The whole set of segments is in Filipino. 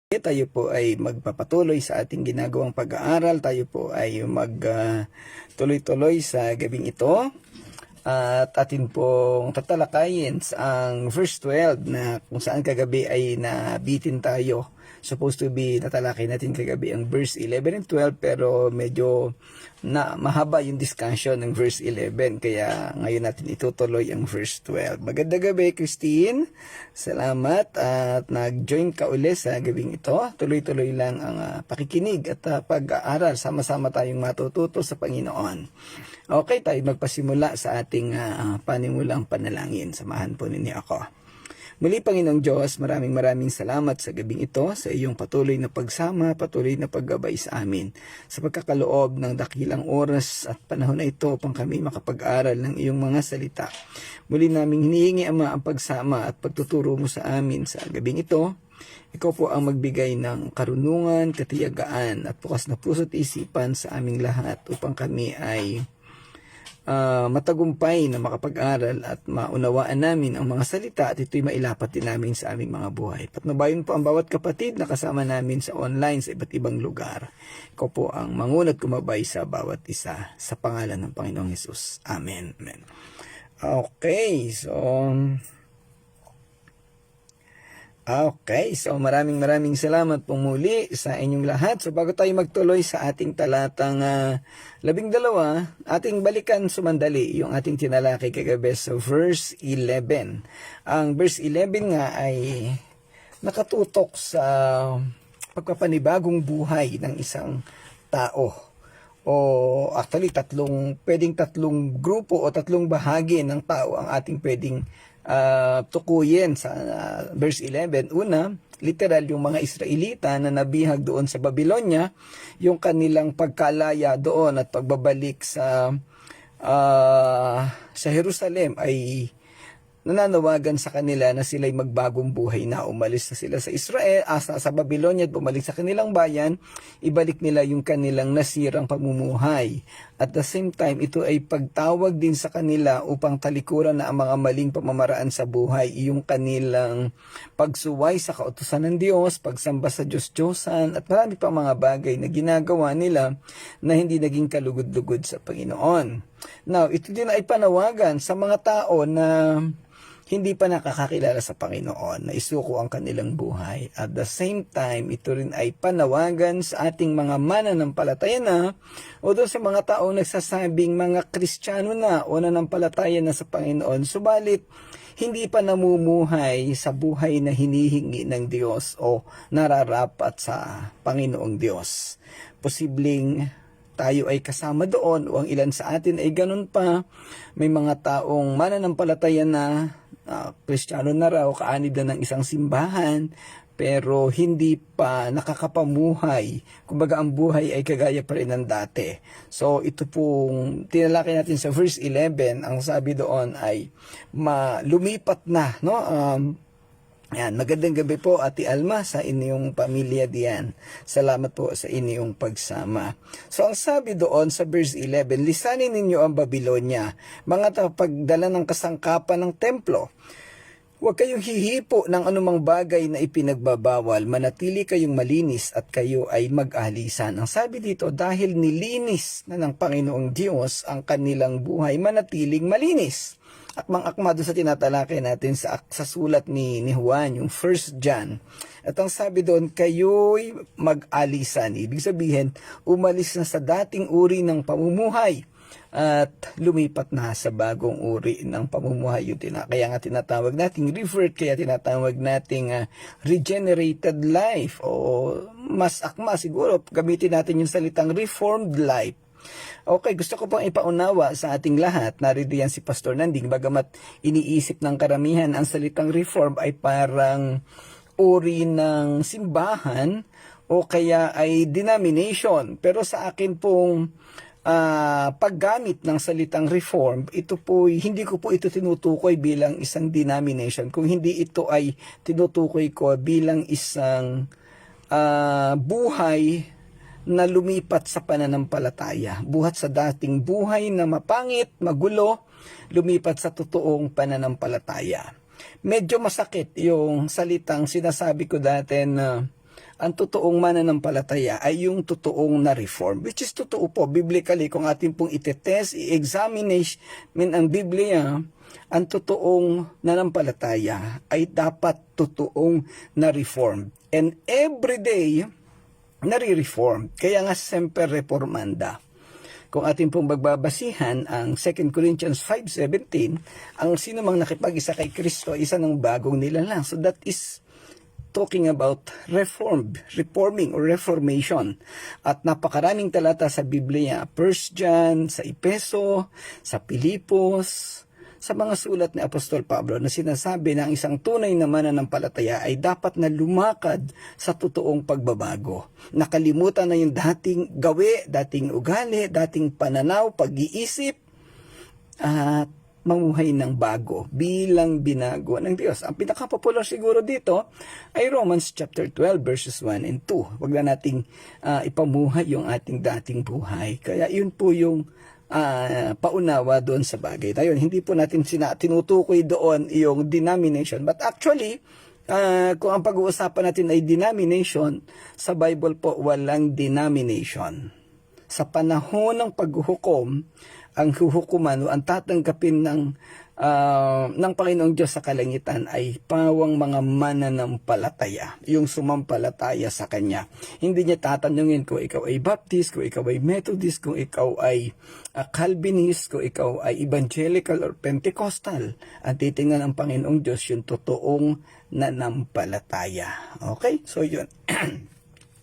Tayo po ay magpapatuloy sa ating ginagawang pag-aaral. Tayo po ay magtuloy-tuloy sa gabing ito. At atin pong tatalakayin ang verse 12 na kung saan kagabi ay nabitin tayo. Supposed to be natalakay natin kagabi ang verse 11 and 12, pero medyo mahaba yung discussion ng verse 11. Kaya ngayon natin itutuloy ang verse 12. Magandang gabi, Christine. Salamat at nag-join ka ulit sa gabing ito. Tuloy-tuloy lang ang pakikinig at pag-aaral. Sama-sama tayong matututo sa Panginoon. Okay, tayo magpasimula sa ating panimulang panalangin. Samahan po ninyo ako. Muli, Panginoong Diyos, maraming salamat sa gabing ito, sa iyong patuloy na pagsama, patuloy na paggabay sa amin. Sa pagkakaloob ng dakilang oras at panahon na ito upang kami makapag-aral ng iyong mga salita. Muli naming hinihingi, Ama, ang pagsama at pagtuturo mo sa amin sa gabing ito. Ikaw po ang magbigay ng karunungan, katiyagaan at bukas na puso't isipan sa aming lahat upang kami ay matagumpay na makapag-aral at maunawaan namin ang mga salita at ito'y mailapat din namin sa aming mga buhay. Patnubayan po ang bawat kapatid na kasama namin sa online sa iba't ibang lugar. Ikaw po ang mangunat kumabay sa bawat isa sa pangalan ng Panginoong Hesus. Amen. Amen. Okay, so maraming salamat po muli sa inyong lahat. So bago tayo magtuloy sa ating talatang 12, ating balikan sumandali yung ating tinalakay kagabi sa verse 11. Ang verse 11 nga ay nakatutok sa pagpapanibagong buhay ng isang tao. O actually pwedeng tatlong grupo o tatlong bahagi ng tao ang ating pwedeng tukuyin sa verse 11. Una, literal yung mga Israelita na nabihag doon sa Babylonia, yung kanilang pagkalaya doon at pagbabalik sa Jerusalem ay nananawagan sa kanila na sila'y magbagong buhay na. Umalis na sila sa Israel, sa Babylonia at bumalik sa kanilang bayan, ibalik nila yung kanilang nasirang pamumuhay. At the same time, ito ay pagtawag din sa kanila upang talikuran na ang mga maling pamamaraan sa buhay, yung kanilang pagsuway sa kautusan ng Diyos, pagsamba sa Diyos-Diyosan, at marami pang mga bagay na ginagawa nila na hindi naging kalugod-lugod sa Panginoon. Now, ito din ay panawagan sa mga tao na hindi pa nakakakilala sa Panginoon, na isuko ang kanilang buhay. At the same time, ito rin ay panawagan sa ating mga mananampalataya na, o doon sa mga taong nagsasabing mga Kristiyano na o nanampalataya na sa Panginoon, subalit hindi pa namumuhay sa buhay na hinihingi ng Diyos o nararapat sa Panginoong Diyos. Posibleng tayo ay kasama doon o ang ilan sa atin ay ganun pa. May mga taong mananampalataya na, Kristiyano na raw, kaanib na ng isang simbahan, pero hindi pa nakakapamuhay. Kumbaga ang buhay ay kagaya pa rin ng dati. So ito pong tinalakay natin sa verse 11, ang sabi doon ay lumipat na, no? Yan, magandang gabi po Ate Alma sa inyong pamilya diyan. Salamat po sa inyong pagsama. So ang sabi doon sa verse 11, lisanin ninyo ang Babylonia, mga tapagdala ng kasangkapan ng templo. Huwag kayong hihipo ng anumang bagay na ipinagbabawal, manatili kayong malinis at kayo ay mag-alisan. Ang sabi dito, dahil nilinis na ng Panginoong Diyos ang kanilang buhay, manatiling malinis. Akmang-akma doon sa tinatalakay natin sa sulat ni Juan, yung 1 John. At ang sabi doon, kayo'y mag-alisan. Ibig sabihin, umalis na sa dating uri ng pamumuhay at lumipat na sa bagong uri ng pamumuhay. Kaya nga tinatawag nating revert, kaya tinatawag nating regenerated life, o mas akma siguro, gamitin natin yung salitang reformed life. Okay, gusto ko pong ipaunawa sa ating lahat, narito yan si Pastor Nanding, bagamat iniisip ng karamihan ang salitang reform ay parang uri ng simbahan o kaya ay denomination. Pero sa akin pong paggamit ng salitang reform, ito po, hindi ko po ito tinutukoy bilang isang denomination, kung hindi ito ay tinutukoy ko bilang isang buhay na lumipat sa pananampalataya. Buhat sa dating buhay na mapangit, magulo, lumipat sa totoong pananampalataya. Medyo masakit yung salitang sinasabi ko dati na ang totoong mananampalataya ay yung totoong na-reform. Which is totoo po, biblically, kung atin pong itetest, i-examination ang Biblia, ang totoong nanampalataya ay dapat totoong na-reform. And every day, nare-reform. Kaya nga semper reformanda. Kung atin pong magbabasihan ang 2 Corinthians 5:17, ang sino mang nakipag-isa kay Kristo, isa ng bagong nilalang. So that is talking about reforming or reformation. At napakaraming talata sa Biblia, 1 John, sa Epeso, sa Pilipos, sa mga sulat ni Apostol Pablo na sinasabi na ang isang tunay na mananampalataya ay dapat na lumakad sa totoong pagbabago. Nakalimutan na yung dating gawi, dating ugali, dating pananaw, pag-iisip, at mamuhay ng bago bilang binago ng Diyos. Ang pinakapopular siguro dito ay Romans chapter 12 verses 1 and 2. Wag na nating ipamuhay yung ating dating buhay. Kaya yun po yung paunawa doon sa bagay na yun. Hindi po natin tinutukoy doon yung denomination. But actually, kung ang pag-uusapan natin ay denomination, sa Bible po walang denomination. Sa panahon ng paghuhukom, ang huhukuman o ang tatanggapin ng Panginoong Diyos sa kalangitan ay pawang mga mananampalataya, yung sumampalataya sa Kanya. Hindi niya tatanungin kung ikaw ay Baptist, kung ikaw ay Methodist, kung ikaw ay Calvinist, kung ikaw ay Evangelical or Pentecostal. Ang titingnan ng Panginoong Diyos yung totoong nanampalataya. Okay? So yun.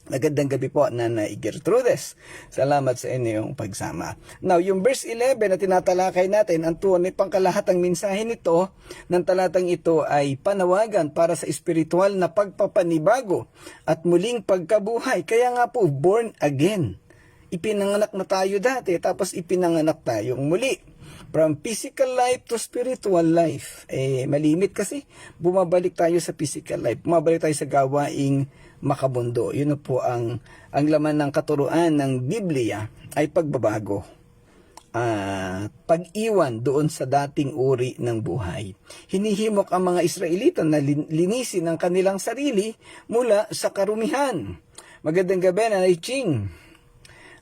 Magandang gabi po, Nanay Gertrudes. Salamat sa inyong pagsama. Now, yung verse 11 na tinatalakay natin, ang tunay pangkalahatang mensahe nito, ng talatang ito ay panawagan para sa espiritual na pagpapanibago at muling pagkabuhay. Kaya nga po, born again. Ipinanganak na tayo dati, tapos ipinanganak tayong muli. From physical life to spiritual life. Malimit kasi, bumabalik tayo sa physical life. Bumabalik tayo sa gawaing makabundo. Yun po ang laman ng katuruan ng Biblia ay pagbabago. Pag-iwan doon sa dating uri ng buhay. Hinihimok ang mga Israelita na linisin ang kanilang sarili mula sa karumihan. Magandang gabi, Nanay Ching.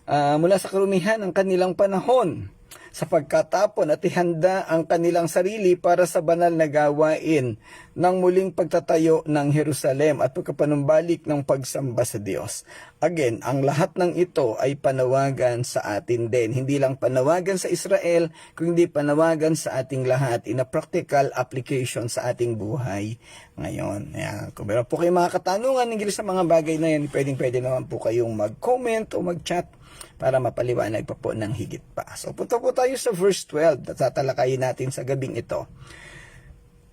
Mula sa karumihan ng kanilang panahon, sa pagkatapon at ihanda ang kanilang sarili para sa banal na gawain ng muling pagtatayo ng Jerusalem at pagkapanumbalik ng pagsamba sa Diyos. Again, ang lahat ng ito ay panawagan sa atin din. Hindi lang panawagan sa Israel, kundi panawagan sa ating lahat in a practical application sa ating buhay ngayon. Kung meron po kayong mga katanungan hinggil sa mga bagay na yan, pwede naman po kayong mag-comment o mag-chat para mapaliwanag pa po ng higit pa. So, punta po tayo sa verse 12 na tatalakayin natin sa gabing ito.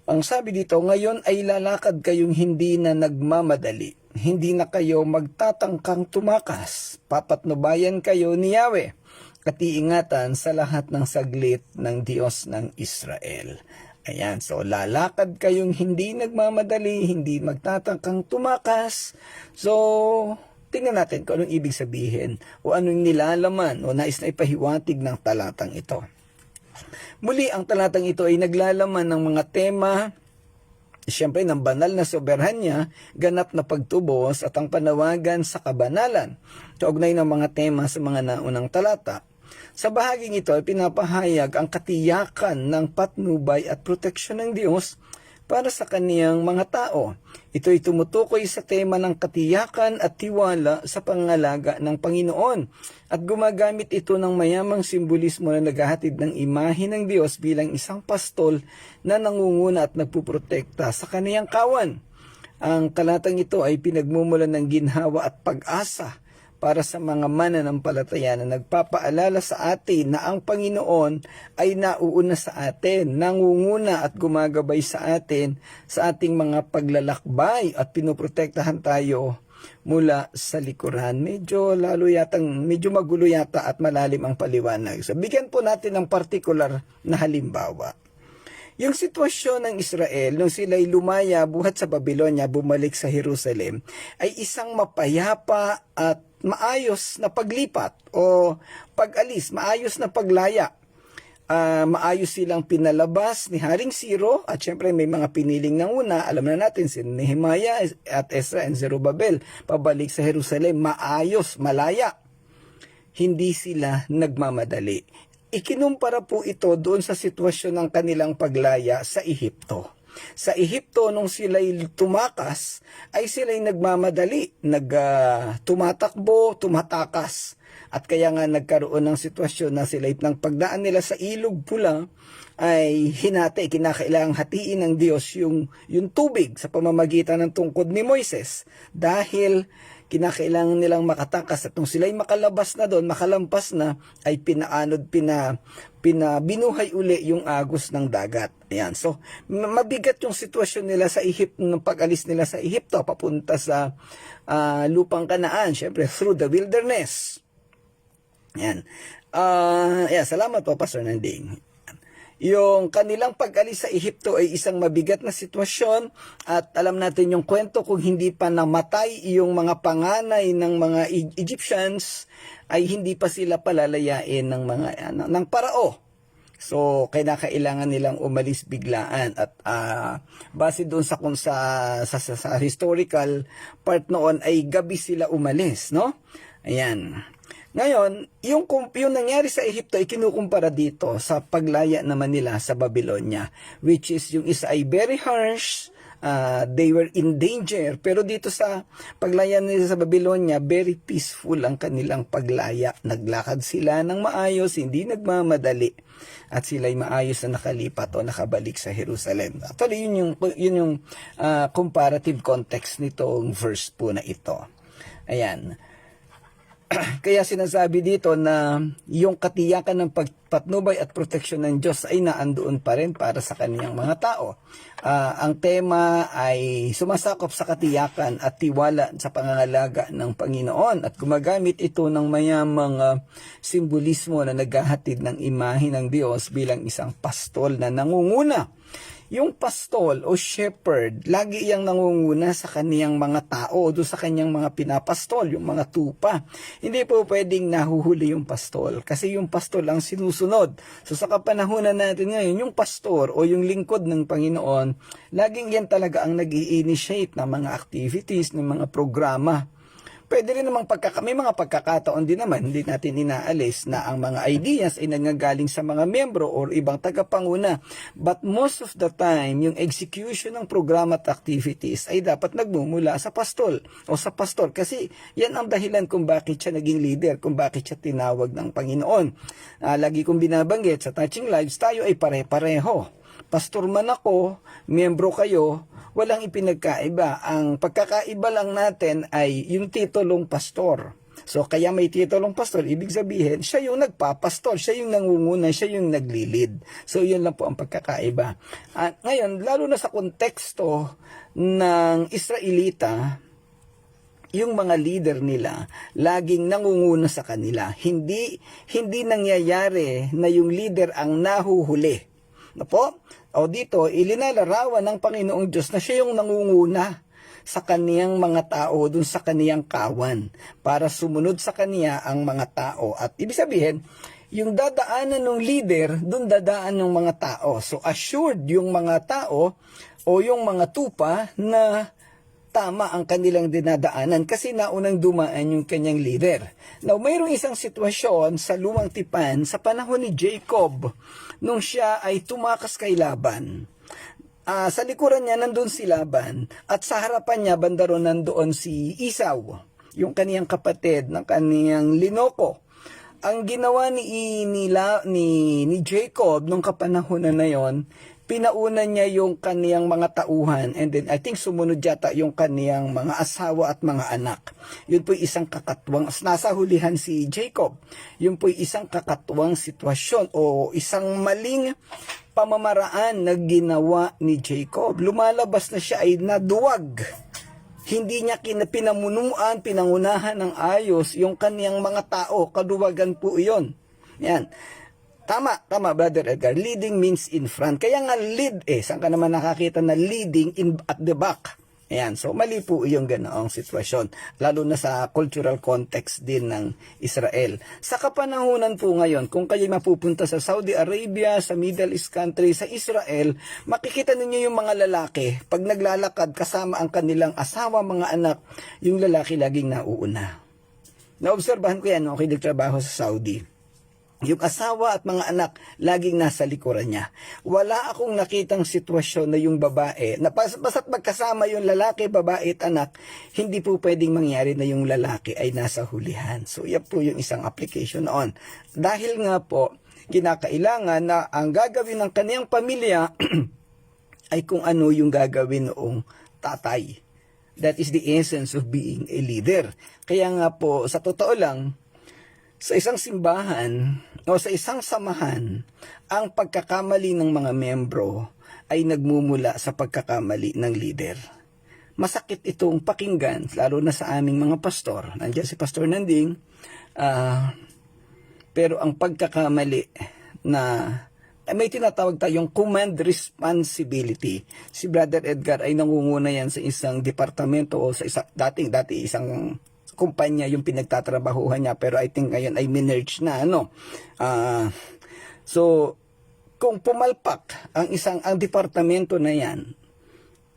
Ang sabi dito, ngayon ay lalakad kayong hindi na nagmamadali. Hindi na kayo magtatangkang tumakas. Papatnubayan kayo ni Yahweh at iingatan sa lahat ng saglit ng Diyos ng Israel. Ayan, so lalakad kayong hindi nagmamadali, hindi magtatangkang tumakas. So, tingnan natin kung anong ibig sabihin o anong nilalaman o nais na ipahiwatig ng talatang ito. Muli, ang talatang ito ay naglalaman ng mga tema, siyempre ng banal na soberhanya, ganap na pagtubos at ang panawagan sa kabanalan. Kaugnay ng mga tema sa mga naunang talata. Sa bahaging ito ay pinapahayag ang katiyakan ng patnubay at proteksyon ng Diyos para sa kaniyang mga tao. Ito ay tumutukoy sa tema ng katiyakan at tiwala sa pangangalaga ng Panginoon at gumagamit ito ng mayamang simbolismo na naghahatid ng imahe ng Diyos bilang isang pastol na nangunguna at nagpuprotekta sa kaniyang kawan. Ang talatang ito ay pinagmumulan ng ginhawa at pag-asa para sa mga mananampalataya na nagpapaalala sa atin na ang Panginoon ay nauuna sa atin, nangunguna at gumagabay sa atin sa ating mga paglalakbay at pinoprotektahan tayo mula sa likuran. Medyo magulo yata at malalim ang paliwanag. So, bigyan po natin ng particular na halimbawa. Yung sitwasyon ng Israel nung sila'y lumaya buhat sa Babylonia, bumalik sa Jerusalem, ay isang mapayapa at maayos na paglipat o pag-alis, maayos na paglaya. maayos silang pinalabas ni Haring Ciro at syempre may mga piniling nanguna. Alam na natin si Nehemiah at Ezra and Zerubbabel pabalik sa Jerusalem, maayos, malaya. Hindi sila nagmamadali. Ikinumpara po ito doon sa sitwasyon ng kanilang paglaya sa Ehipto. Sa Ehipto, nung sila'y tumakas, ay sila'y nagmamadali, tumatakbo, tumatakas. At kaya nga nagkaroon ng sitwasyon na sila'y ng pagdaan nila sa ilog pula, ay hinati, kinakailangang hatiin ng Diyos yung tubig sa pamamagitan ng tungkod ni Moises. Dahil kinakailangan nilang makatakas at nung sila'y makalabas na doon, makalampas na, ay binuhay uli yung agos ng dagat. Ayan. So, mabigat yung sitwasyon nila sa Ehipto, ng pag-alis nila sa Ehipto, papunta sa lupang Kanaan, syempre through the wilderness. Ayan. Salamat po, Pastor Nanding. Yung kanilang pag-alis sa Ehipto ay isang mabigat na sitwasyon at alam natin yung kwento kung hindi pa namatay yung mga panganay ng mga Egyptians ay hindi pa sila palalayain ng parao. So kailangan nilang umalis biglaan at base doon sa historical part noon ay gabi sila umalis, no? Ayan. Ngayon, yung nangyari sa Ehipto ay kinukumpara dito sa paglaya naman nila sa Babylonia, which is yung isa ay very harsh, they were in danger, pero dito sa paglaya nila sa Babylonia, very peaceful ang kanilang paglaya. Naglakad sila ng maayos, hindi nagmamadali, at sila'y maayos na nakalipat o nakabalik sa Jerusalem. Actually, yun yung comparative context nitong verse po na ito. Ayan. Kaya sinasabi dito na yung katiyakan ng pagpatnubay at proteksyon ng Diyos ay naandoon pa rin para sa kaniyang mga tao. Ang tema ay sumasakop sa katiyakan at tiwala sa pangangalaga ng Panginoon at gumagamit ito ng mayamang simbolismo na naghahatid ng imahe ng Diyos bilang isang pastol na nangunguna. Yung pastol o shepherd, lagi iyang nangunguna sa kaniyang mga tao, doon sa kanyang mga pinapastol, yung mga tupa. Hindi po pwedeng nahuhuli yung pastol, kasi yung pastol ang sinusunod. So sa kapanahunan natin ngayon, yung pastor o yung lingkod ng Panginoon, laging yan talaga ang nag-i-initiate ng mga activities, ng mga programa. Pwede rin namang may mga pagkakataon din naman, hindi natin inaalis na ang mga ideas ay nanggagaling sa mga miyembro o ibang tagapanguna. But most of the time, yung execution ng programa at activities ay dapat nagmumula sa pastol o sa pastor. Kasi yan ang dahilan kung bakit siya naging leader, kung bakit siya tinawag ng Panginoon. Lagi kong binabanggit sa Touching Lives, tayo ay pare-pareho. Pastor man ako, miyembro kayo, walang ipinagkaiba. Ang pagkakaiba lang natin ay yung titulong pastor. So kaya may titulong pastor, ibig sabihin, siya yung nagpapastor, siya yung nangunguna, siya yung naglilid. So yun lang po ang pagkakaiba. Ngayon, lalo na sa konteksto ng Israelita, yung mga leader nila, laging nangunguna sa kanila. Hindi nangyayari na yung leader ang nahuhuli. Na po? O dito, ilinalarawan ng Panginoong Diyos na siya yung nangunguna sa kaniyang mga tao dun sa kaniyang kawan para sumunod sa kaniya ang mga tao. At ibig sabihin, yung dadaanan ng leader, dun dadaan ng mga tao. So assured yung mga tao o yung mga tupa na tama ang kanilang dinadaanan kasi naunang dumaan yung kanyang leader. Now, mayroong isang sitwasyon sa Lumang Tipan sa panahon ni Jacob nung siya ay tumakas kay Laban. Sa likuran niya nandun si Laban at sa harapan niya bandaron nandoon si Esau, yung kaniyang kapatid ng kaniyang linoko. Ang ginawa ni Jacob nung kapanahonan na yon, pinauna niya yung kaniyang mga tauhan and then I think sumunod yata yung kaniyang mga asawa at mga anak. Yun po'y isang kakatuwang, nasa hulihan si Jacob, yun po'y isang kakatuwang sitwasyon o isang maling pamamaraan na ginawa ni Jacob. Lumalabas na siya ay naduwag. Hindi niya pinamunuan, pinangunahan ng ayos yung kaniyang mga tao. Kaduwagan po iyon. Yan. Tama, Brother Edgar. Leading means in front. Kaya nga lead saan ka naman nakakita na leading at the back? Ayan, so mali po yung ganoong sitwasyon, lalo na sa cultural context din ng Israel. Sa kapanahunan po ngayon, kung kayo mapupunta sa Saudi Arabia, sa Middle East country, sa Israel, makikita ninyo yung mga lalaki, pag naglalakad kasama ang kanilang asawa, mga anak, yung lalaki laging nauuna. Naobserbahan ko yan, okay, nagtrabaho sa Saudi. Yung asawa at mga anak, laging nasa likuran niya. Wala akong nakitang sitwasyon na yung babae, na basta't magkasama yung lalaki, babae at anak, hindi po pwedeng mangyari na yung lalaki ay nasa hulihan. So, yan po yung isang application noon. Dahil nga po, kinakailangan na ang gagawin ng kaniyang pamilya ay kung ano yung gagawin noong tatay. That is the essence of being a leader. Kaya nga po, sa totoo lang, sa isang simbahan o sa isang samahan, ang pagkakamali ng mga membro ay nagmumula sa pagkakamali ng leader. Masakit itong pakinggan, lalo na sa aming mga pastor. Nandiyan si Pastor Nanding. Pero ang pagkakamali na may tinatawag tayong command responsibility. Si Brother Edgar ay nangunguna yan sa isang departamento o sa dati isang kumpanya yung pinagtatrabahuhan niya, pero I think ngayon ay minerge na so kung pumalpak ang departamento na yan,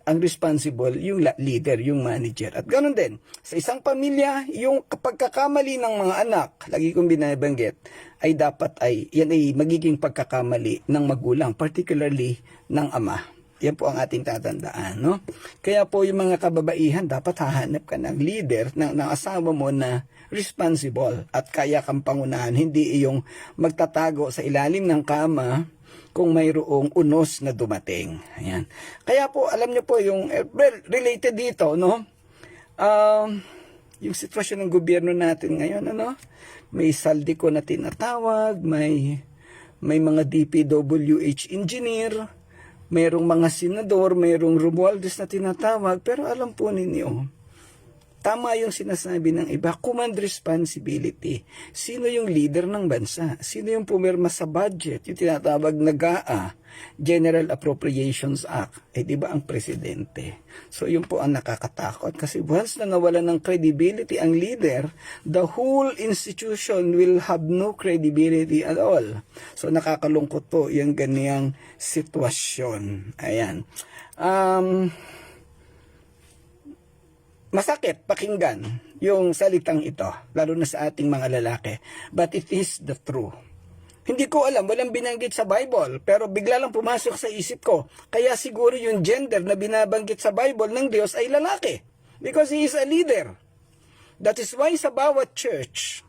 ang responsible yung leader, yung manager. At ganoon din sa isang pamilya, yung pagkakamali ng mga anak, lagi kong binabanggit, ay dapat yan ay magiging pagkakamali ng magulang, particularly ng ama. Yan po ang ating tatandaan, no? Kaya po yung mga kababaihan, dapat hahanap ka ng leader, ng asawa mo na responsible at kaya kang pangunahan. Hindi yung magtatago sa ilalim ng kama kung mayroong unos na dumating. Ayan. Kaya po, alam niyo po, yung related dito, no? Yung sitwasyon ng gobyerno natin ngayon, ano? May SALDICO na tinatawag, may mga DPWH engineer, mayroong mga senador, mayroong Romualdez na tinatawag, pero alam po ninyo, tama yung sinasabi ng iba, command responsibility. Sino yung leader ng bansa? Sino yung pumirma sa budget? Yung tinatawag na GAA, General Appropriations Act. Di ba ang presidente? So yun po ang nakakatakot. Kasi once na nawala ng credibility ang leader, the whole institution will have no credibility at all. So nakakalungkot po yung ganiyang sitwasyon. Ayan. Masakit pakinggan yung salitang ito, lalo na sa ating mga lalaki. But it is the truth. Hindi ko alam, walang binanggit sa Bible, pero bigla lang pumasok sa isip ko. Kaya siguro yung gender na binabanggit sa Bible ng Diyos ay lalaki. Because He is a leader. That is why sa bawat church,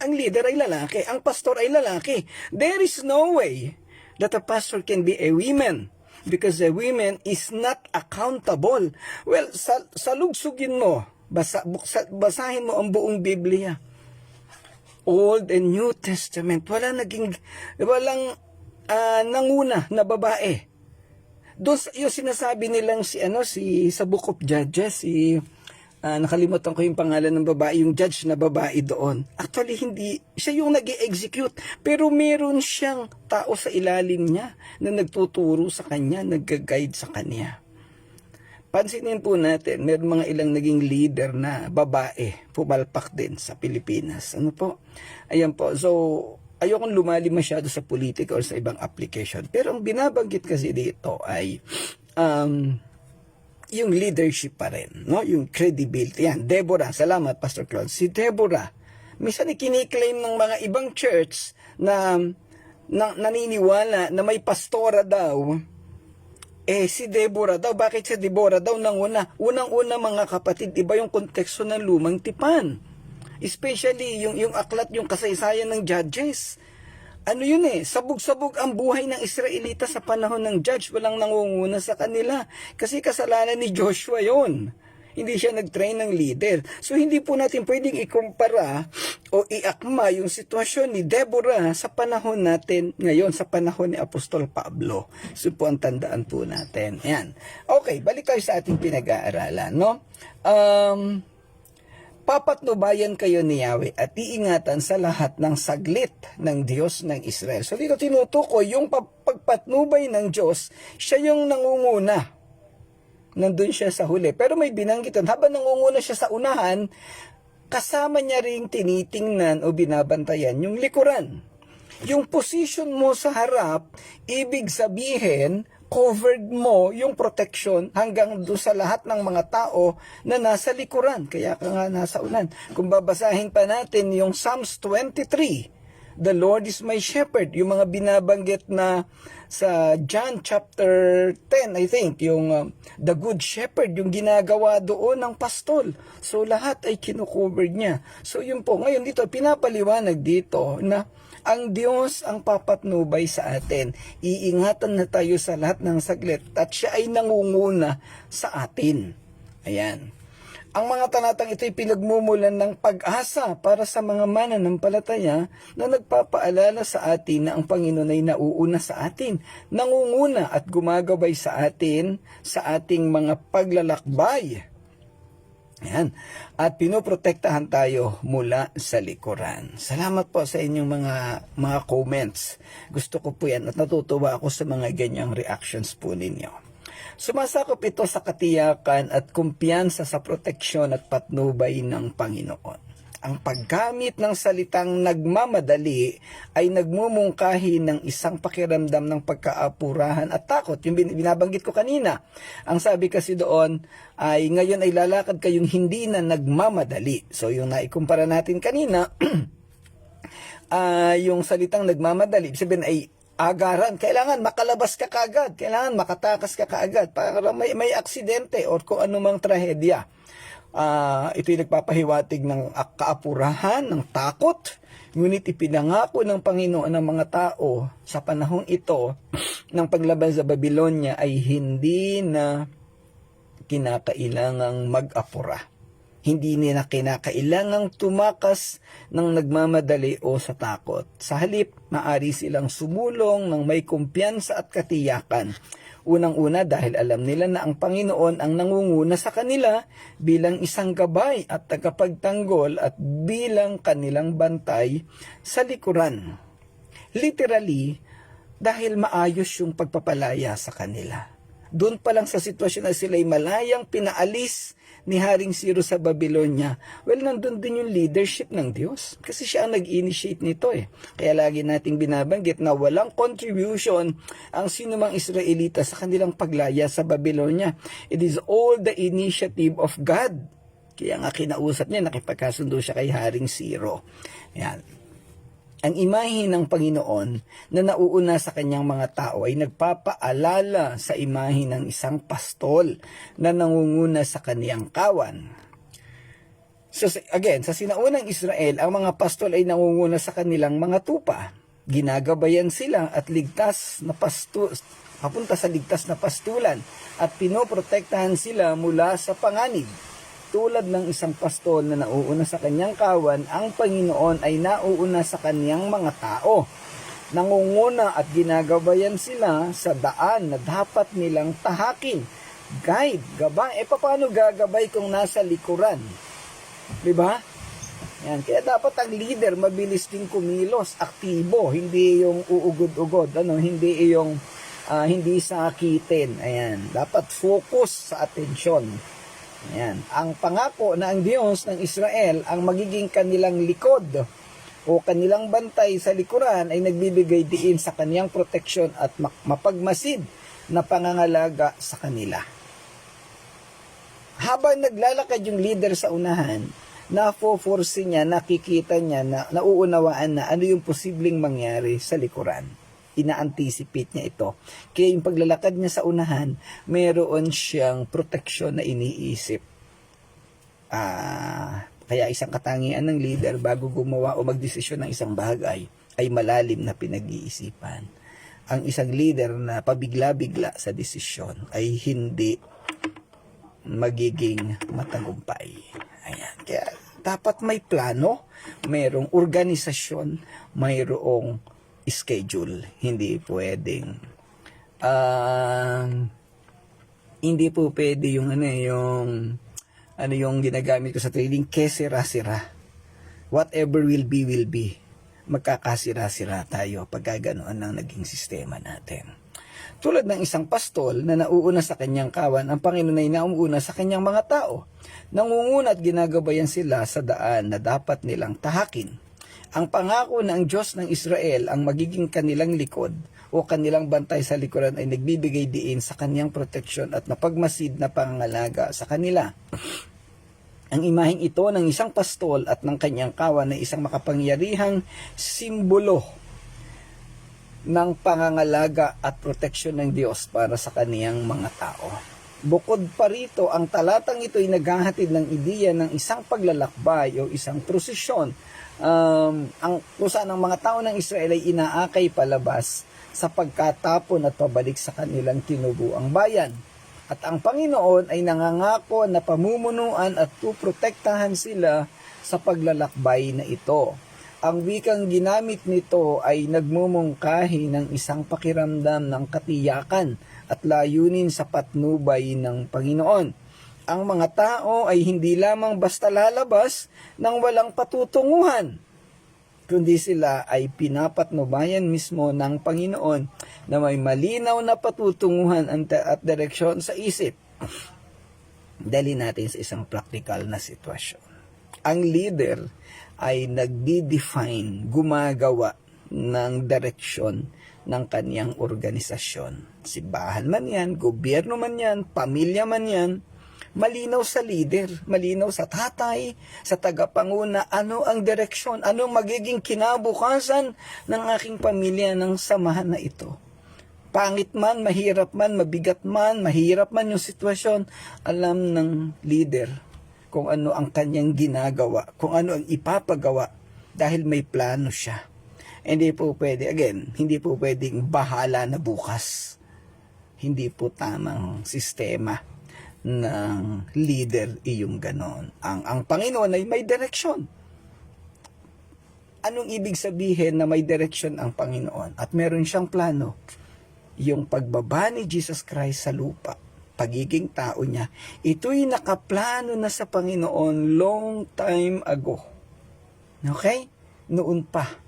ang leader ay lalaki, ang pastor ay lalaki. There is no way that a pastor can be a woman. Because the women is not accountable. Well, salugsugin mo, basahin mo ang buong Biblia. Old and New Testament, walang nanguna na babae. Doon yung sinasabi nilang sa Book of Judges, nakalimutan ko yung pangalan ng babae, yung judge na babae doon. Actually, hindi siya yung nag-execute, pero meron siyang tao sa ilalim niya na nagtuturo sa kanya, nag-guide sa kanya. Pansinin po natin, meron mga ilang naging leader na babae, pumalpak din sa Pilipinas. Ano po? Ayan po. So, ayokong lumalim masyado sa politika or sa ibang application. Pero ang binabanggit kasi dito ay yung leadership pa rin, no? Yung credibility. Yan, Deborah, salamat Pastor Claude. Si Deborah, minsan ikiniklaim ng mga ibang church na naniniwala na may pastora daw. Si Deborah daw, bakit si Deborah daw unang-una mga kapatid, iba yung konteksto ng lumang tipan. Especially yung aklat, yung kasaysayan ng Judges. Ano yun sabog-sabog ang buhay ng Israelita sa panahon ng judge. Walang nangunguna sa kanila. Kasi kasalanan ni Joshua yon. Hindi siya nag-train ng leader. So hindi po natin pwedeng ikumpara o iakma yung sitwasyon ni Deborah sa panahon natin ngayon, sa panahon ni Apostol Pablo. So po ang tandaan po natin. Yan. Okay, balik tayo sa ating pinag-aaralan, no? Papatnubayan kayo ni Yahweh at iingatan sa lahat ng saglit ng Diyos ng Israel. So dito tinutukoy yung pagpatnubay ng Diyos, siya yung nangunguna. nandun siya sa huli. Pero may binanggit doon, habang nangunguna siya sa unahan, kasama niya ring tinitingnan o binabantayan yung likuran. Yung position mo sa harap, ibig sabihin, covered mo yung protection hanggang doon sa lahat ng mga tao na nasa likuran. Kaya ka nga nasa unan. Kung babasahin pa natin yung Psalms 23, the Lord is my shepherd. Yung mga binabanggit na sa John chapter 10, I think, yung the good shepherd, yung ginagawa doon ng pastol. So lahat ay kinukovered niya. So yun po, ngayon dito, pinapaliwanag dito na ang Diyos ang papatnubay sa atin. Iingatan na tayo sa lahat ng saglit at siya ay nangunguna sa atin. Ayan. Ang mga talatang ito ay pinagmumulan ng pag-asa para sa mga mananampalataya na nagpapaalala sa atin na ang Panginoon ay nauuna sa atin, nangunguna at gumagabay sa atin sa ating mga paglalakbay. Ayan. At pinoprotektahan tayo mula sa likuran. Salamat po sa inyong mga comments. Gusto ko po yan at natutuwa ako sa mga ganyang reactions po ninyo. Sumasakop ito sa katiyakan at kumpiyansa sa proteksyon at patnubay ng Panginoon. Ang paggamit ng salitang nagmamadali ay nagmumungkahi ng isang pakiramdam ng pagkaapurahan at takot. Yung binabanggit ko kanina. Ang sabi kasi doon ay ngayon ay lalakad kayong hindi na nagmamadali. So yung naikumpara natin kanina, yung salitang nagmamadali, sabihin ay agaran. Kailangan makalabas ka kaagad. Kailangan makatakas ka kaagad para may aksidente o kung anumang trahedya. Ito'y nagpapahiwatig ng kaapurahan, ng takot. Ngunit ipinangako ng Panginoon ng mga tao sa panahong ito ng paglaban sa Babylonia ay hindi na kinakailangang mag-apura. Hindi nila kinakailangang tumakas ng nagmamadali o sa takot. Sa halip, maari silang sumulong ng may kumpiyansa at katiyakan. Unang-una dahil alam nila na ang Panginoon ang nangunguna sa kanila bilang isang gabay at tagapagtanggol at bilang kanilang bantay sa likuran. Literally, dahil maayos yung pagpapalaya sa kanila. Doon pa lang sa sitwasyon na sila'y malayang pinaalis ni Haring Ciro sa Babylonia, well, nandun din yung leadership ng Diyos. Kasi siya ang nag-initiate nito eh. Kaya lagi nating binabanggit na walang contribution ang sinumang Israelita sa kanilang paglaya sa Babylonia. It is all the initiative of God. Kaya nga kinausap niya, nakipagkasundo siya kay Haring Ciro. Yan. Ang imahe ng Panginoon na nauuna sa kanyang mga tao ay nagpapaalala sa imahe ng isang pastol na nangunguna sa kaniyang kawan. So again, sa sinaunang Israel, ang mga pastol ay nangunguna sa kanilang mga tupa. Ginagabayan sila at papunta sa ligtas na pastulan at pinoprotektahan sila mula sa panganib. Tulad ng isang pastol na nauuna sa kanyang kawan, ang Panginoon ay nauuna sa kanyang mga tao. Nangunguna at ginagabayan sila sa daan na dapat nilang tahakin. Guide, gabay. Paano gagabay kung nasa likuran? Diba? Yan. Kaya dapat ang leader mabilis din kumilos, aktibo, hindi yung uugod-ugod, hindi yung hindi sakitin. Ayan. Dapat focus sa atensyon. Ayan. Ang pangako na ang Diyos ng Israel ang magiging kanilang likod o kanilang bantay sa likuran ay nagbibigay diin sa kaniyang proteksyon at mapagmasid na pangangalaga sa kanila. Habang naglalakad yung leader sa unahan, na-force niya, nakikita niya, na nauunawaan na ano yung posibleng mangyari sa likuran. Ina-anticipate niya ito. Kaya yung paglalakad niya sa unahan, mayroon siyang proteksyon na iniisip. Kaya isang katangian ng leader bago gumawa o magdesisyon ng isang bagay ay malalim na pinag-iisipan. Ang isang leader na pabigla-bigla sa desisyon ay hindi magiging matagumpay. Ayan. Kaya dapat may plano, mayroong organisasyon, mayroong schedule. Hindi pwedeng hindi po pwede yung yung ginagamit ko sa trading, kesira-sira. Whatever will be. Magkakasira-sira tayo pag ganoon ang naging sistema natin. Tulad ng isang pastol na nauuna sa kanyang kawan, ang Panginoon ay nauuna sa kanyang mga tao. Nangunguna at ginagabayan sila sa daan na dapat nilang tahakin. Ang pangako na ang Diyos ng Israel ang magiging kanilang likod o kanilang bantay sa likuran ay nagbibigay diin sa kanyang proteksyon at napagmasid na pangangalaga sa kanila. Ang imaheng ito ng isang pastol at ng kanyang kawan ay isang makapangyarihang simbolo ng pangangalaga at proteksyon ng Diyos para sa kaniyang mga tao. Bukod pa rito, ang talatang ito ay naghahatid ng ideya ng isang paglalakbay o isang prosesyon kung saan ang mga tao ng Israel ay inaakay palabas sa pagkatapon at pabalik sa kanilang tinubuang bayan. At ang Panginoon ay nangangako na pamumunuan at puprotektahan sila sa paglalakbay na ito. Ang wikang ginamit nito ay nagmumungkahi ng isang pakiramdam ng katiyakan at layunin sa patnubay ng Panginoon. Ang mga tao ay hindi lamang basta lalabas nang walang patutunguhan, kundi sila ay pinapatnubayan mismo ng Panginoon na may malinaw na patutunguhan at direksyon sa isip. Dali natin sa isang practical na sitwasyon. Ang leader ay nagdi-define, gumagawa ng direksyon ng kaniyang organisasyon. Simbahan man yan, gobyerno man yan, pamilya man yan, malinaw sa leader, malinaw sa tatay, sa tagapanguna, ano ang direksyon, ano magiging kinabukasan ng aking pamilya ng samahan na ito. Pangit man, mahirap man, mabigat man, mahirap man yung sitwasyon, alam ng leader kung ano ang kanyang ginagawa, kung ano ang ipapagawa dahil may plano siya. Hindi po pwede, again, hindi po pwedeng bahala na bukas. Hindi po tamang sistema ng leader iyong ganon. Ang Panginoon ay may direksyon. Anong ibig sabihin na may direksyon ang Panginoon? At meron siyang plano. Yung pagbaba ni Jesus Christ sa lupa, pagiging tao niya, ito'y nakaplano na sa Panginoon long time ago. Okay? Noon pa.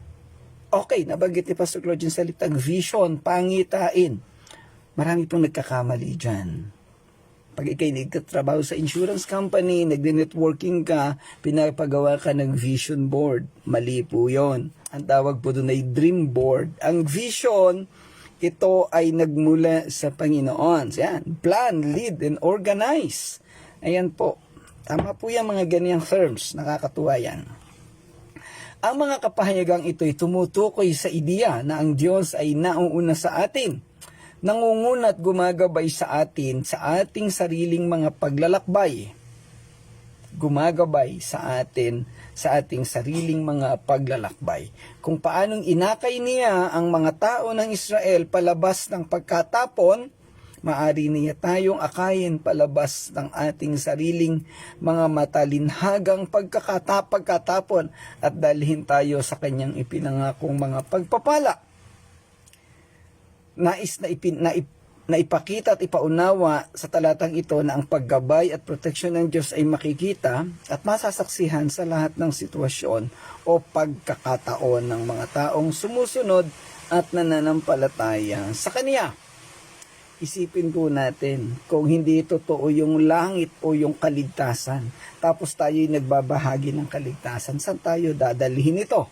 Okay, nabanggit ni Pastor Claude yung salitang vision, pangitain. Marami pong nagkakamali dyan. Pag ikay nagtatrabaho sa insurance company, nagde-networking ka, pinapagawa ka ng vision board. Mali po yun. Ang tawag po doon ay dream board. Ang vision, ito ay nagmula sa Panginoon. Yan, plan, lead, and organize. Ayan po. Tama po yan mga ganyang terms. Nakakatuwa yan. Ang mga kapahayagang ito ay tumutukoy sa ideya na ang Diyos ay nauuna sa atin. Nangunguna at gumagabay sa atin sa ating sariling mga paglalakbay. Gumagabay sa atin sa ating sariling mga paglalakbay. Kung paanong inakay niya ang mga tao ng Israel palabas ng pagkatapon, maari niya tayong akayin palabas ng ating sariling mga matalinhagang pagkatapon at dalhin tayo sa kanyang ipinangakong mga pagpapala. Nais na ipakita at ipaunawa sa talatang ito na ang paggabay at proteksyon ng Diyos ay makikita at masasaksihan sa lahat ng sitwasyon o pagkakataon ng mga taong sumusunod at nananampalataya sa Kanya. Isipin po natin kung hindi totoo yung langit o yung kaligtasan, tapos tayo'y nagbabahagi ng kaligtasan, saan tayo dadalhin ito?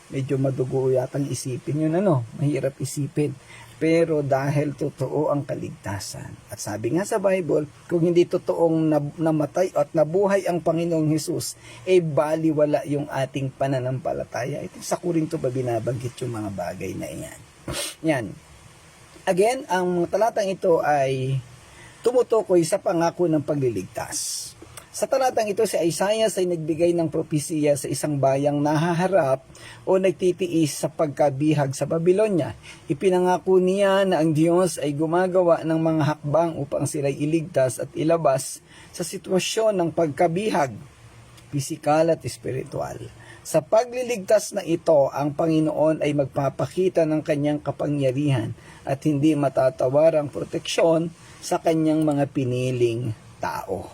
Medyo madugo yatang isipin yun, mahirap isipin. Pero dahil totoo ang kaligtasan. At sabi nga sa Bible, kung hindi totoong namatay at nabuhay ang Panginoong Hesus, baliwala yung ating pananampalataya. Ito sa Korinto ba binabanggit yung mga bagay na iyan? Yan. Again, ang talatang ito ay tumutukoy sa pangako ng pagliligtas. Sa talatang ito, si Isaiah ay nagbigay ng propesiya sa isang bayang nahaharap o nagtitiis sa pagkabihag sa Babylonia. Ipinangako niya na ang Diyos ay gumagawa ng mga hakbang upang sila'y iligtas at ilabas sa sitwasyon ng pagkabihag, pisikal at espiritual. Sa pagliligtas na ito, ang Panginoon ay magpapakita ng kanyang kapangyarihan at hindi matatawarang proteksyon sa kanyang mga piniling tao.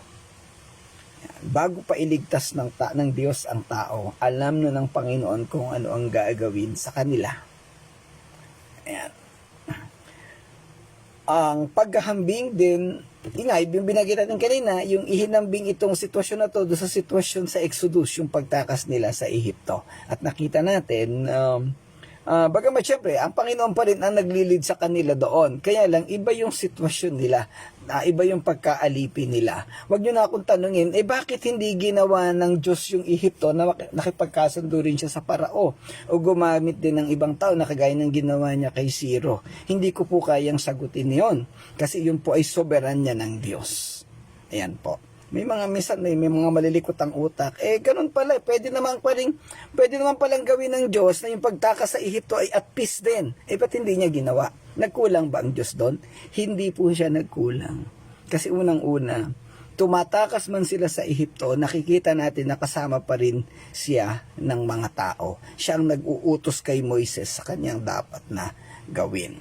Bago pa iligtas ng Diyos ang tao, alam na ng Panginoon kung ano ang gagawin sa kanila. Ayan. Ang paghahambing din, yung binanggit natin kanina, yung ihinambing itong sitwasyon na to doon sa sitwasyon sa Exodus, yung pagtakas nila sa Ehipto. At nakita natin, bagamat syempre, ang Panginoon pa rin ang naglilid sa kanila doon. Kaya lang, iba yung sitwasyon nila. Iba yung pagkaalipin nila. Huwag nyo na akong tanungin, bakit hindi ginawa ng Diyos yung Ehipto na nakipagkasundo rin siya sa Parao? O gumamit din ng ibang tao na kagaya ng ginawa niya kay Siro? Hindi ko po kayang sagutin yon. Kasi yun po ay soberanya ng Diyos. Ayan po. May mga minsan, may mga malilikot ang utak. Ganun pala. Pwede naman palang gawin ng Diyos na yung pagtakas sa Ehipto ay at peace din. Ba't hindi niya ginawa? Nagkulang ba ang Diyos doon? Hindi po siya nagkulang. Kasi unang-una, tumatakas man sila sa Ehipto, nakikita natin na kasama pa rin siya ng mga tao. Siya ang nag-uutos kay Moises sa kanyang dapat na gawin.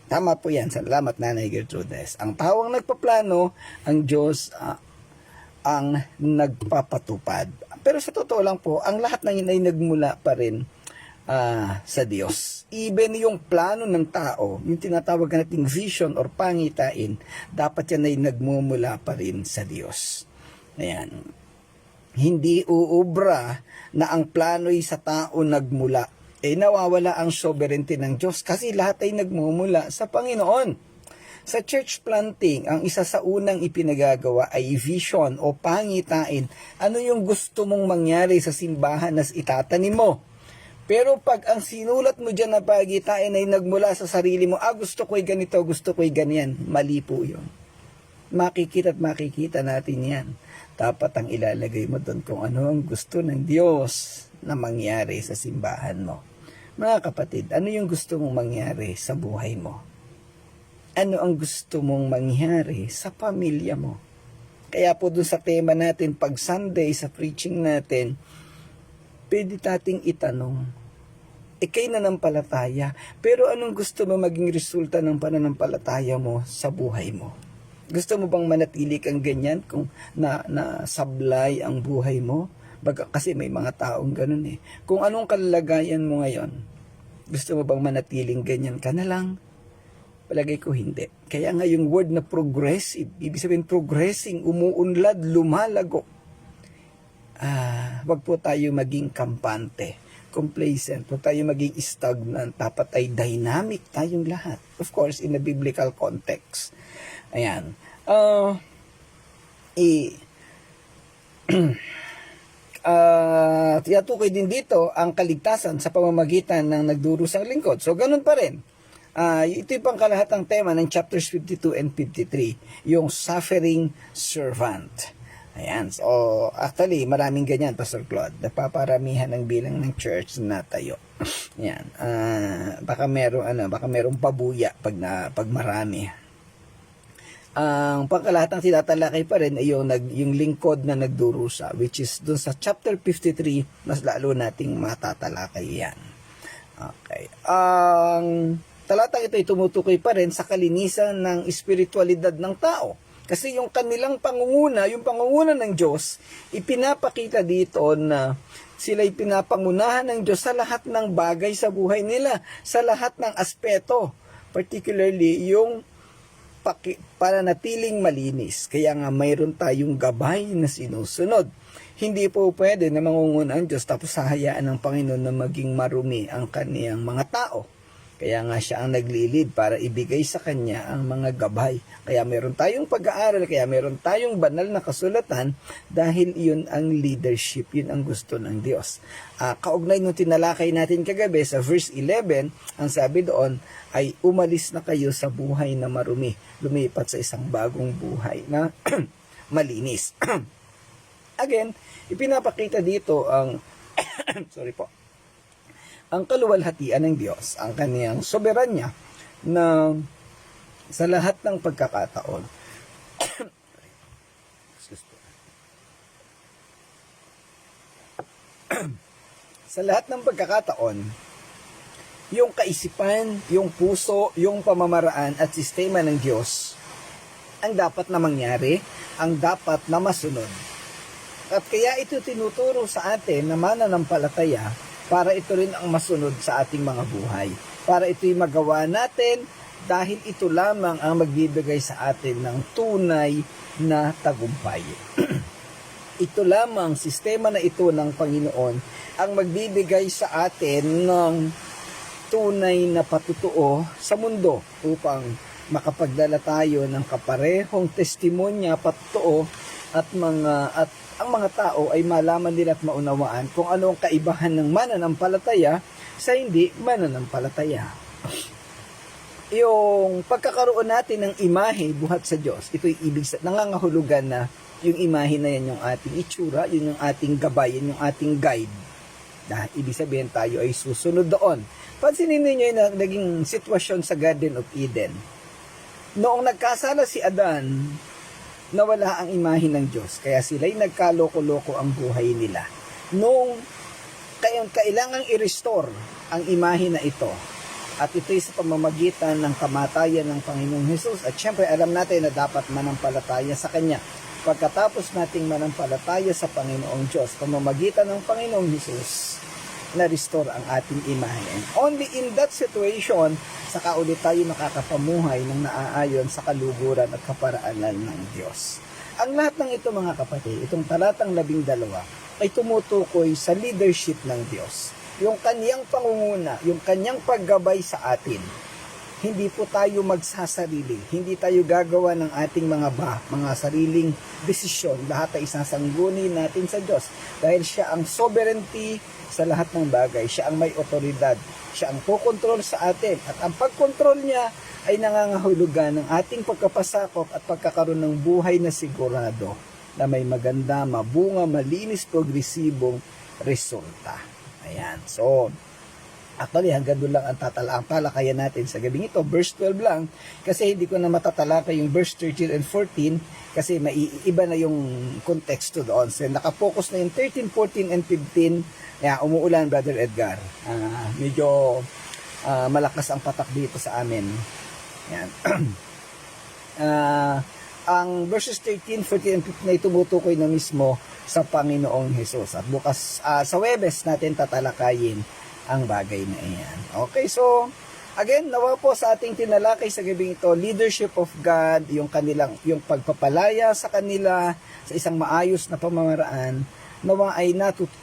Tama po yan. Salamat, Nanay Gertrudes. Ang tao ang nagpaplano, ang Diyos ang nagpapatupad. Pero sa totoo lang po, ang lahat ng yun ay nagmula pa rin sa Diyos. Even yung plano ng tao, yung tinatawag nating vision or pangitain, dapat yan ay nagmumula pa rin sa Diyos. Ayan. Hindi uubra na ang plano'y sa tao nagmula. Nawawala ang sovereignty ng Diyos kasi lahat ay nagmumula sa Panginoon. Sa church planting, ang isa sa unang ipinagagawa ay vision o pangitain. Ano yung gusto mong mangyari sa simbahan na itatanim mo? Pero pag ang sinulat mo dyan na pagitain ay nagmula sa sarili mo, gusto ko'y ganito, gusto ko'y ganyan, mali po yun. Makikita natin yan. Dapat ang ilalagay mo doon kung ano ang gusto ng Diyos na mangyari sa simbahan mo. Mga kapatid, ano yung gusto mong mangyari sa buhay mo? Ano ang gusto mong mangyari sa pamilya mo? Kaya po dun sa tema natin, pag Sunday, sa preaching natin, pwede nating itanong, ikay nananampalataya, pero anong gusto mo maging resulta ng pananampalataya mo sa buhay mo? Gusto mo bang manatili kang ganyan kung sablay ang buhay mo? Kasi may mga taong ganun eh. Kung anong kalagayan mo ngayon, gusto mo bang manatiling ganyan ka na lang? Palagay ko hindi. Kaya nga yung word na progressive, ibig sabihin progressing, umuunlad, lumalago. Wag po tayo maging kampante, complacent, wag tayo maging stagnant. Dapat ay dynamic tayong lahat. Of course, in a biblical context. Ayan. Tiyatukoy din dito ang kaligtasan sa pamamagitan ng nagdurusang lingkod. So, ganun pa rin. Ito yung pangkalahatang tema ng chapters 52 and 53, yung suffering servant. Ayan. So, actually, maraming ganyan, Pastor Claude. Napaparamihan ng bilang ng church na tayo. Ayan. Baka merong pabuya pag marami. Ang pangkalahatang tinatalakay pa rin ay yung lingkod na nagdurusa, which is dun sa chapter 53, mas lalo nating matatalakay yan. Okay. Talatang ito ay tumutukoy pa rin sa kalinisan ng espiritualidad ng tao. Kasi yung kanilang pangunguna, yung pangunguna ng Diyos, ipinapakita dito na sila'y pinapangunahan ng Diyos sa lahat ng bagay sa buhay nila, sa lahat ng aspeto, particularly yung pananatiling malinis. Kaya nga mayroon tayong gabay na sinusunod. Hindi po pwede na mangunguna ang Diyos tapos hahayaan ng Panginoon na maging marumi ang kaniyang mga tao. Kaya nga siya ang naglilid para ibigay sa kanya ang mga gabay. Kaya meron tayong pag-aaral, kaya meron tayong banal na kasulatan dahil yun ang leadership, yun ang gusto ng Diyos. Kaugnay nung tinalakay natin kagabi sa verse 11, ang sabi doon ay umalis na kayo sa buhay na marumi, lumipat sa isang bagong buhay na malinis. Again, ipinapakita dito ang ang kaluwalhatian ng Diyos, ang kaniyang soberanya na sa lahat ng pagkakataon. Sa lahat ng pagkakataon, yung kaisipan, yung puso, yung pamamaraan at sistema ng Diyos ang dapat na mangyari, ang dapat na masunod. At kaya ito tinuturo sa atin na mananampalataya para ito rin ang masunod sa ating mga buhay. Para ito'y magawa natin dahil ito lamang ang magbibigay sa atin ng tunay na tagumpay. Ito lamang, sistema na ito ng Panginoon, ang magbibigay sa atin ng tunay na patutuo sa mundo upang makapagdala tayo ng kaparehong testimonya, patutuo at ang mga tao ay malaman nila at maunawaan kung ano ang kaibahan ng mananampalataya sa hindi mananampalataya. Yung pagkakaroon natin ng imahe buhat sa Diyos, ito'y ibig nangangahulugan na yung imahe na yan yung ating itsura, yun yung ating gabay, yun yung ating guide. Ibig sabihin tayo ay susunod doon. Pansinin ninyo yung naging sitwasyon sa Garden of Eden. Noong nagkasala si Adan, nawala ang imahe ng Diyos. Kaya sila'y nagkaloko-loko ang buhay nila. Noong kailangang i-restore ang imahe na ito, at ito'y sa pamamagitan ng kamatayan ng Panginoong Hesus. At syempre, alam natin na dapat manampalataya sa Kanya. Pagkatapos nating manampalataya sa Panginoong Diyos, pamamagitan ng Panginoong Hesus, na-restore ang ating imahe. And only in that situation, saka ulit tayo makakapamuhay ng naaayon sa kaluguran at kaparaanan ng Diyos. Ang lahat ng ito, mga kapatid, itong talatang 12, ay tumutukoy sa leadership ng Diyos. Yung kanyang pangunguna, yung kanyang paggabay sa atin. Hindi po tayo magsasarili, hindi tayo gagawa ng ating mga sariling desisyon. Lahat ay isasangguni natin sa Diyos. Dahil siya ang sovereignty sa lahat ng bagay. Siya ang may otoridad. Siya ang pokontrol sa atin. At ang pagkontrol niya ay nangangahulugan ng ating pagkapasakop at pagkakaroon ng buhay na sigurado na may maganda, mabunga, malinis, progresibong resulta. Ayan. So, actually, hanggang doon lang ang talakayan natin sa gabing ito. Verse 12 lang, kasi hindi ko na matatalakay yung verse 13 and 14, kasi maiiba na yung konteksto doon. So, nakapokus na yung 13, 14, and 15. Kaya, umuulan, Brother Edgar. Medyo malakas ang patak dito sa amin. Ayan. Ang verses 13, 14, and 15 na tumutukoy na mismo sa Panginoong Hesus. At bukas sa Webes natin tatalakayin ang bagay na iyan. Okay, so again, nawa po sa ating tinalakay sa gabing ito, leadership of God, yung pagpapalaya sa kanila sa isang maayos na pamamaraan, nawa ay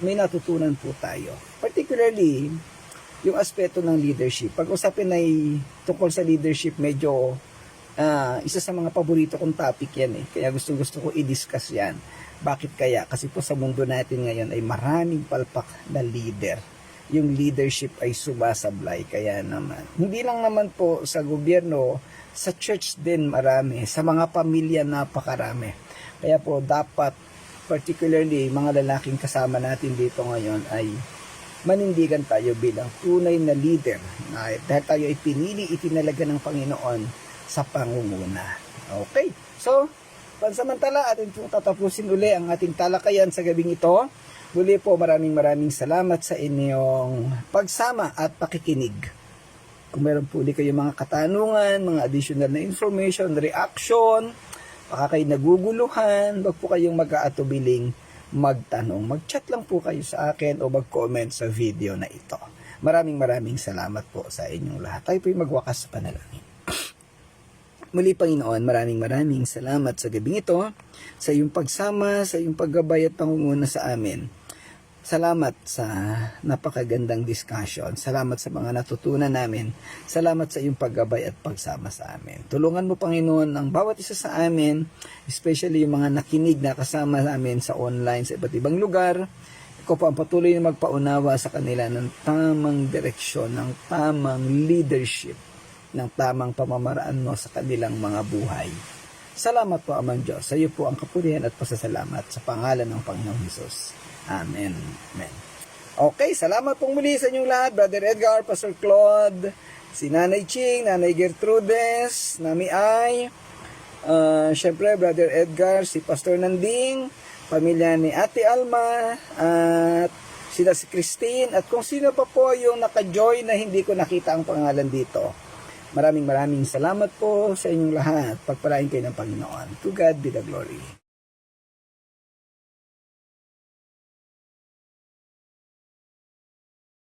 may natutunan po tayo. Particularly, yung aspeto ng leadership. Pag-usapin ay tungkol sa leadership, medyo isa sa mga paborito kong topic yan eh. Kaya gusto ko i-discuss yan. Bakit kaya? Kasi po sa mundo natin ngayon ay maraming palpak na leader. Yung leadership ay sumasablay. Kaya naman, hindi lang naman po sa gobyerno, sa church din marami. Sa mga pamilya napakarami. Kaya po dapat, particularly mga lalaking kasama natin dito ngayon ay manindigan tayo bilang tunay na leader. Dahil tayo ay pinili, itinalaga ng Panginoon sa pangunguna. Okay. So, pansamantala, atin pong tatapusin uli ang ating talakayan sa gabing ito. Muli po, maraming salamat sa inyong pagsama at pakikinig. Kung meron po ulit kayong mga katanungan, mga additional na information, reaction, baka kayo naguguluhan, wag po kayong mag-aatubiling magtanong. Mag-chat lang po kayo sa akin o mag-comment sa video na ito. Maraming salamat po sa inyong lahat. Tayo po'y magwakas sa panalangin. Muli, Panginoon, maraming salamat sa gabing ito, sa iyong pagsama, sa iyong paggabay at pangunguna sa amin. Salamat sa napakagandang discussion. Salamat sa mga natutunan namin. Salamat sa iyong paggabay at pagsama sa amin. Tulungan mo, Panginoon, ang bawat isa sa amin, especially yung mga nakinig na kasama namin sa online, sa iba't ibang lugar. Ikaw po ang patuloy na magpaunawa sa kanila ng tamang direksyon, ng tamang leadership, ng tamang pamamaraan mo sa kanilang mga buhay. Salamat po, Amang Diyos. Sa iyo po ang kapurihan at pasasalamat sa pangalan ng Panginoong Hesus. Amen. Amen. Okay, salamat pong muli sa inyong lahat. Brother Edgar, Pastor Claude, si Nanay Ching, Nanay Gertrudes, Nami Ay, syempre Brother Edgar, si Pastor Nanding, pamilya ni Ate Alma, at sila si Christine, at kung sino pa po yung naka-join na hindi ko nakita ang pangalan dito. Maraming salamat po sa inyong lahat. Pagpalain kayo ng Panginoon. To God be the glory.